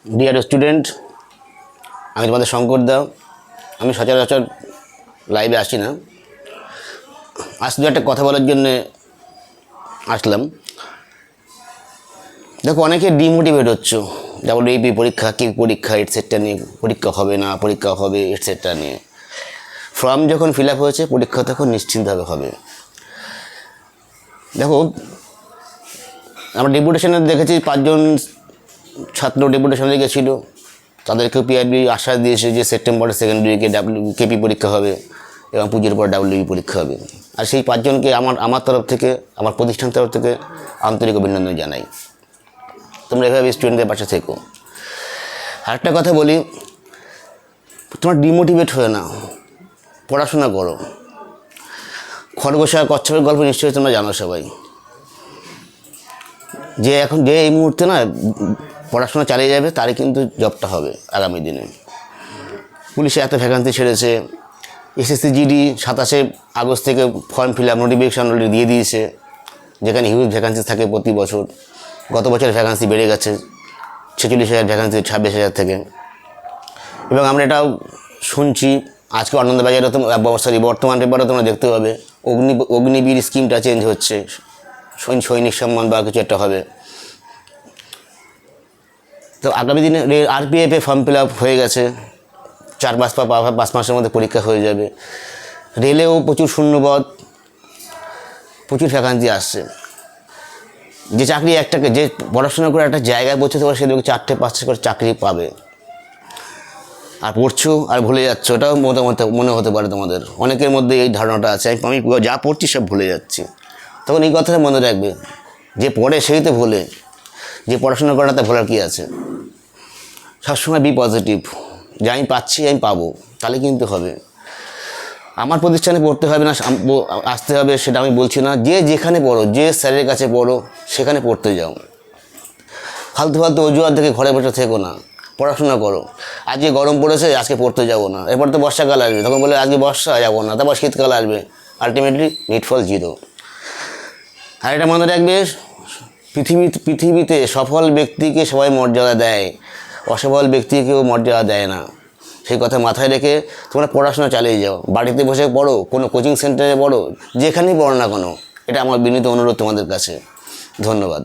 Dear student, আমি তোমাদের শঙ্কর দা। আমি সচরাচর লাইভে আসি না, আজ দু একটা কথা বলার জন্যে আসলাম। দেখো, অনেকে ডিমোটিভেট হচ্ছে ডাব্লিউবিপি পরীক্ষা, কি পরীক্ষা এটসেট্রা নিয়ে, পরীক্ষা হবে না, পরীক্ষা হবে এটসেট্রা নিয়ে। ফর্ম যখন ফিল আপ হয়েছে, পরীক্ষা তখন নিশ্চিন্তভাবে হবে। দেখো, আমরা ডেপুটেশনে দেখেছি 5 জন ছাত্র ডেপুটেশনে গেছিলো, তাদেরকে পিআরবি আশ্বাস দিয়েছে যে সেপ্টেম্বরের সেকেন্ড উইকে কেপি পরীক্ষা হবে এবং পুজোর পর ডাব্লিউবি পরীক্ষা হবে। আর সেই 5 জনকে আমার তরফ থেকে, আমার প্রতিষ্ঠান তরফ থেকে আন্তরিক অভিনন্দন জানাই। তোমরা এভাবে স্টুডেন্টদের পাশে থেকো। আরেকটা কথা বলি, তোমরা ডিমোটিভেট হয়ে না, পড়াশোনা করো। খরগোশ আর কচ্ছপের গল্প নিশ্চয়ই তোমরা জানো সবাই, যে এই মুহূর্তে না পড়াশোনা চালিয়ে যাবে, তারই কিন্তু জবটা হবে আগামী দিনে। পুলিশে এত ভ্যাকান্সি ছেড়েছে, এসএসসি জিডি 27শে আগস্ট থেকে form fill up notification already দিয়ে দিয়েছে, যেখানে হিউজ ভ্যাকান্সি থাকে প্রতি বছর। গত বছর ভ্যাকান্সি বেড়ে গেছে 46,000 ভ্যাকান্সি 26,000 থেকে। এবং আমরা এটাও শুনছি, আজকে আনন্দবাজারে বর্তমান পেপারে তোমরা দেখতে পাবে অগ্নিবীর স্কিমটা চেঞ্জ হচ্ছে, সৈনিক সম্মান বা কিছু একটা হবে। তো আগামী দিনে আরপিএফে ফর্ম ফিল আপ হয়ে গেছে, 4-5 মাসের মধ্যে পরীক্ষা হয়ে যাবে। রেলেও প্রচুর শূন্যপদ, প্রচুর ভ্যাকান্সি আসছে। যে চাকরি যে পড়াশোনা করে একটা জায়গায় পৌঁছতে পারে, সেদিকে 4-5 করে চাকরি পাবে। আর পড়ছো আর ভুলে যাচ্ছ, ওটাও মনে হতে পারে তোমাদের অনেকের মধ্যে এই ধারণাটা আছে, আমি যা পড়ছি সব ভুলে যাচ্ছি। তখন এই কথাটা মনে রাখবে, যে পড়ে সেই তো ভোলে, যে পড়াশোনা করে না তা ভোলার কী আছে। সবসময় বি পজিটিভ, যে আমি পাচ্ছি, আমি পাবো, তাহলে কিন্তু হবে। আমার প্রতিষ্ঠানে পড়তে হবে না, আসতে হবে সেটা আমি বলছি না। যে যেখানে পড়ো, যে স্যারের কাছে পড়ো, সেখানে পড়তে যাও। ফালতু অজুহাত থেকে ঘরে বসে থেকো না, পড়াশোনা করো। আজকে গরম পড়েছে, আজকে পড়তে যাবো না, এরপর তো বর্ষাকাল আসবে, তখন বলে আজকে বর্ষা যাবো না, তারপর শীতকাল আসবে, আলটিমেটলি নিটফল 0। আর এটা মনে রাখবে, পৃথিবীতে সফল ব্যক্তিকে সবাই মর্যাদা দেয়, অসফল ব্যক্তিকেও মর্যাদা দেয় না। সেই কথা মাথায় রেখে তোমরা পড়াশোনা চালিয়ে যাও। বাড়িতে বসে পড়ো, কোনো কোচিং সেন্টারে পড়ো, যেখানেই পড়ো না কেন, এটা আমার বিনীত অনুরোধ তোমাদের কাছে। ধন্যবাদ।